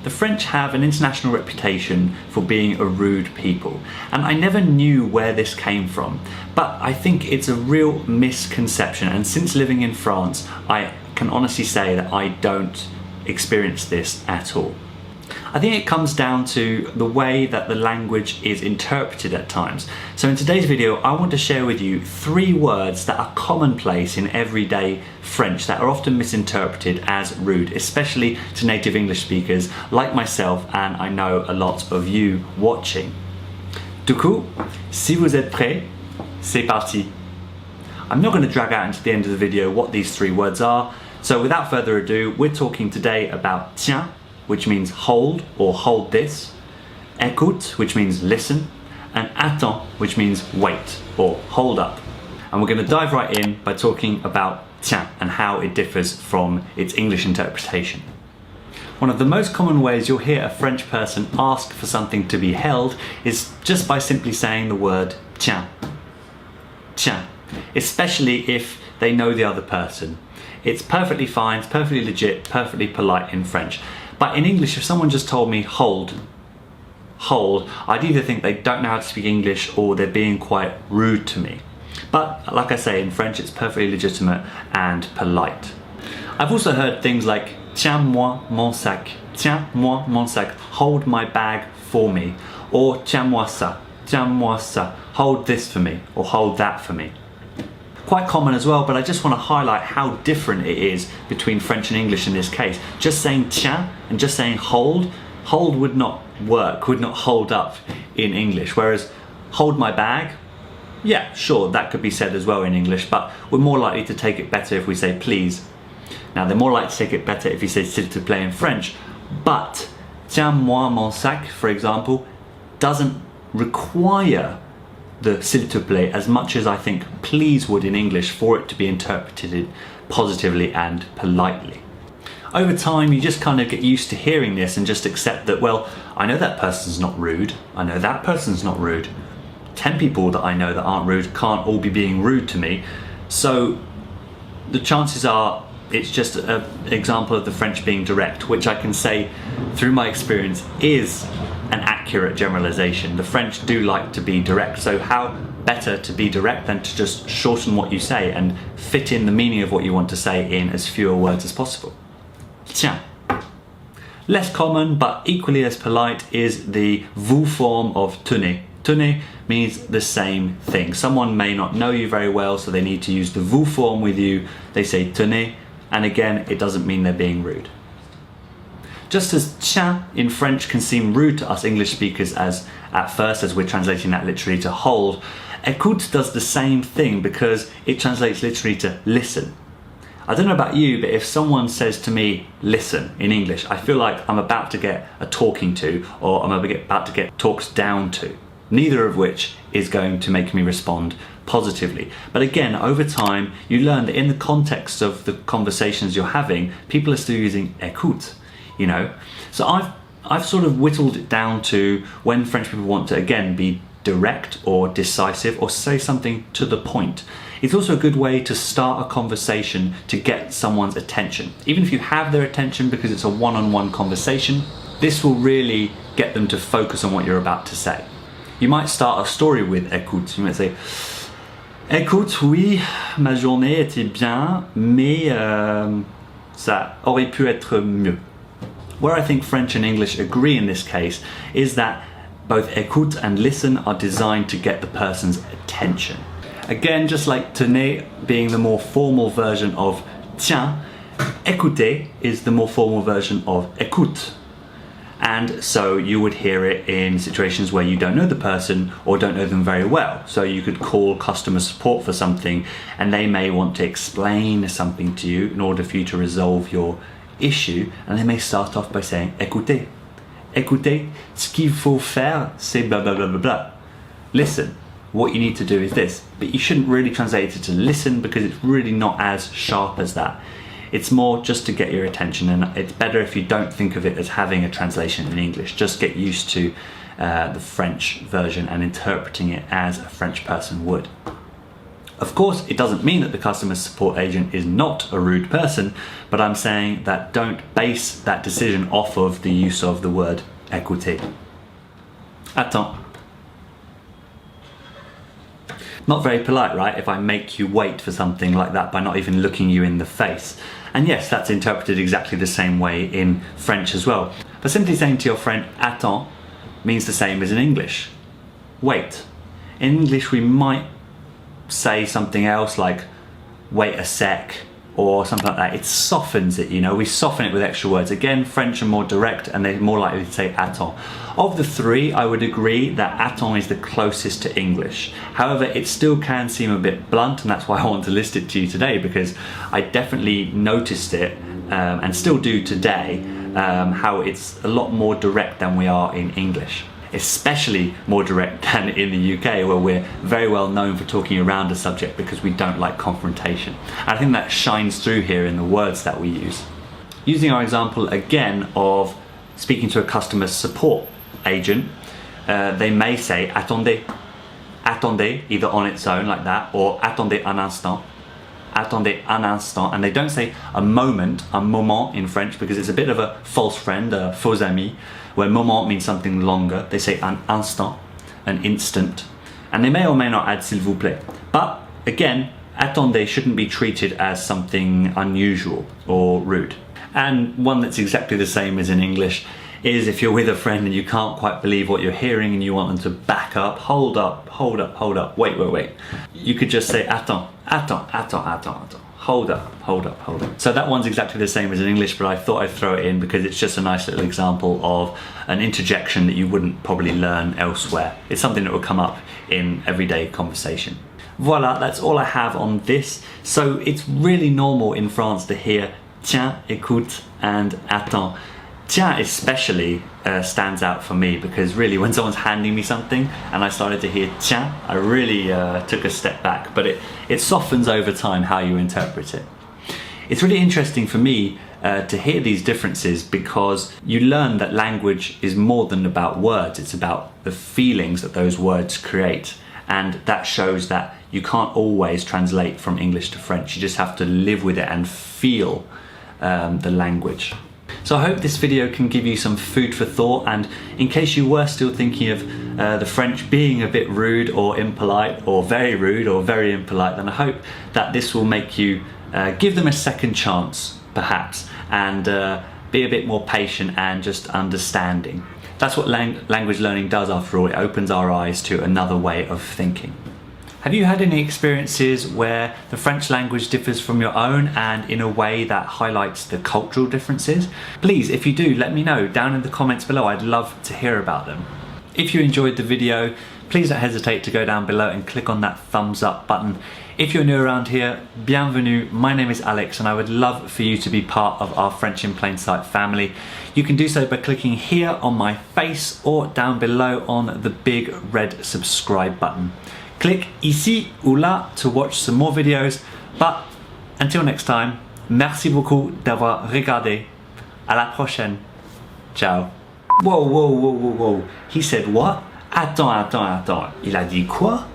The French have an international reputation for being a rude people, and I never knew where this came from, but I think it's a real misconception, and since living in France, I can honestly say that I don't experience this at all. I think it comes down to the way that the language is interpreted at times. So in today's video, I want to share with you 3 words that are commonplace in everyday French that are often misinterpreted as rude, especially to native English speakers like myself, and I know a lot of you watching. Du coup, si vous êtes prêts, c'est parti. I'm not going to drag out into the end of the video what these 3 words are, so without further ado, we're talking today about tiens, which means hold or hold this, écoute, which means listen, and attends, which means wait or hold up. And we're going to dive right in by talking about tiens and how it differs from its English interpretation. One of the most common ways you'll hear a French person ask for something to be held is just by simply saying the word tiens. Tiens, especially if they know the other person. It's perfectly fine, it's perfectly legit, perfectly polite in French. But in English, if someone just told me hold, I'd either think they don't know how to speak English or they're being quite rude to me. But like I say, in French, it's perfectly legitimate and polite. I've also heard things like tiens-moi mon sac, tiens-moi mon sac, hold my bag for me, or tiens-moi ça, hold this for me, or hold that for me. Quite common as well, but I just want to highlight how different it is between French and English in this case. Just saying tiens and just saying hold would not work, would not hold up in English, whereas hold my bag, yeah, sure, that could be said as well in English, but we're more likely to take it better if we say please. Now, they're more likely to take it better if you say s'il te plaît in French, but tiens-moi mon sac, for example, doesn't require the s'il te plaît as much as I think please would in English for it to be interpreted positively and politely. Over time, you just kind of get used to hearing this and just accept that, well, I know that person's not rude, I know that person's not rude. 10 people that I know that aren't rude can't all be being rude to me, so the chances are it's just an example of the French being direct, which I can say through my experience is an accurate generalization. The French do like to be direct, so how better to be direct than to just shorten what you say and fit in the meaning of what you want to say in as fewer words as possible. Tiens. Less common but equally as polite is the vous form of tenez. Tenez means the same thing. Someone may not know you very well, so they need to use the vous form with you. They say tenez, and again, it doesn't mean they're being rude. Just as tiens in French can seem rude to us English speakers at first, as we're translating that literally to hold, écoute does the same thing because it translates literally to listen. I don't know about you, but if someone says to me, listen, in English, I feel like I'm about to get a talking to, or I'm about to get talked down to. Neither of which is going to make me respond positively. But again, over time, you learn that in the context of the conversations you're having, people are still using écoute. You know, so I've sort of whittled it down to when French people want to again be direct or decisive or say something to the point. It's also a good way to start a conversation to get someone's attention. Even if you have their attention because it's a one-on-one conversation, this will really get them to focus on what you're about to say. You might start a story with écoute. You might say, écoute, oui, ma journée était bien, mais ça aurait pu être mieux. Where I think French and English agree in this case is that both écoute and listen are designed to get the person's attention. Again, just like tenez being the more formal version of tiens, écouter is the more formal version of écoute. And so you would hear it in situations where you don't know the person or don't know them very well. So you could call customer support for something and they may want to explain something to you in order for you to resolve your issue, and they may start off by saying écoutez. Écoutez, ce qu'il faut faire, c'est blah blah blah blah blah. Listen, what you need to do is this. But you shouldn't really translate it to listen because it's really not as sharp as that. It's more just to get your attention, and it's better if you don't think of it as having a translation in English. Just get used to the French version and interpreting it as a French person would. Of course, it doesn't mean that the customer support agent is not a rude person, but I'm saying that don't base that decision off of the use of the word écouter. Attends. Not very polite, right? If I make you wait for something like that by not even looking you in the face. And yes, that's interpreted exactly the same way in French as well. But simply saying to your friend, attends, means the same as in English. Wait. In English, we might say something else like wait a sec or something like that. It softens it, you know, we soften it with extra words. Again, French are more direct and they're more likely to say attends. Of the three, I would agree that attends is the closest to English. However, it still can seem a bit blunt, and that's why I want to list it to you today, because I definitely noticed it and still do today, how it's a lot more direct than we are in English. Especially more direct than in the UK, where we're very well known for talking around a subject because we don't like confrontation. And I think that shines through here in the words that we use. Using our example again of speaking to a customer support agent, they may say attendez, attendez, either on its own like that, or attendez un instant, attendez un instant, and they don't say a moment, un moment in French, because it's a bit of a false friend, a faux ami, where moment means something longer. They say un instant, an instant, and they may or may not add s'il vous plaît. But again, attendez shouldn't be treated as something unusual or rude. And one that's exactly the same as in English is if you're with a friend and you can't quite believe what you're hearing and you want them to back up, hold up, hold up, hold up, wait, wait, wait. You could just say attends, attends, attends, attends, attends. Hold up, hold up, hold up. So that one's exactly the same as in English, but I thought I'd throw it in because it's just a nice little example of an interjection that you wouldn't probably learn elsewhere. It's something that will come up in everyday conversation. Voila, that's all I have on this. So it's really normal in France to hear tiens, écoute, and attends. Tiens especially stands out for me because really when someone's handing me something and I started to hear tiens, I really took a step back, but it softens over time how you interpret it. It's really interesting for me to hear these differences because you learn that language is more than about words, it's about the feelings that those words create, and that shows that you can't always translate from English to French, you just have to live with it and feel the language. So I hope this video can give you some food for thought, and in case you were still thinking of the French being a bit rude or impolite, or very rude or very impolite, then I hope that this will make you give them a second chance perhaps, and be a bit more patient and just understanding. That's what language learning does after all, it opens our eyes to another way of thinking. Have you had any experiences where the French language differs from your own and in a way that highlights the cultural differences? Please, if you do, let me know down in the comments below. I'd love to hear about them. If you enjoyed the video, please don't hesitate to go down below and click on that thumbs up button. If you're new around here, bienvenue, my name is Alex and I would love for you to be part of our French in Plain Sight family. You can do so by clicking here on my face or down below on the big red subscribe button. Click ici ou là to watch some more videos, but until next time, merci beaucoup d'avoir regardé. À la prochaine. Ciao. Whoa, whoa, whoa, whoa, whoa. He said what? Attends, attends, attends. Il a dit quoi?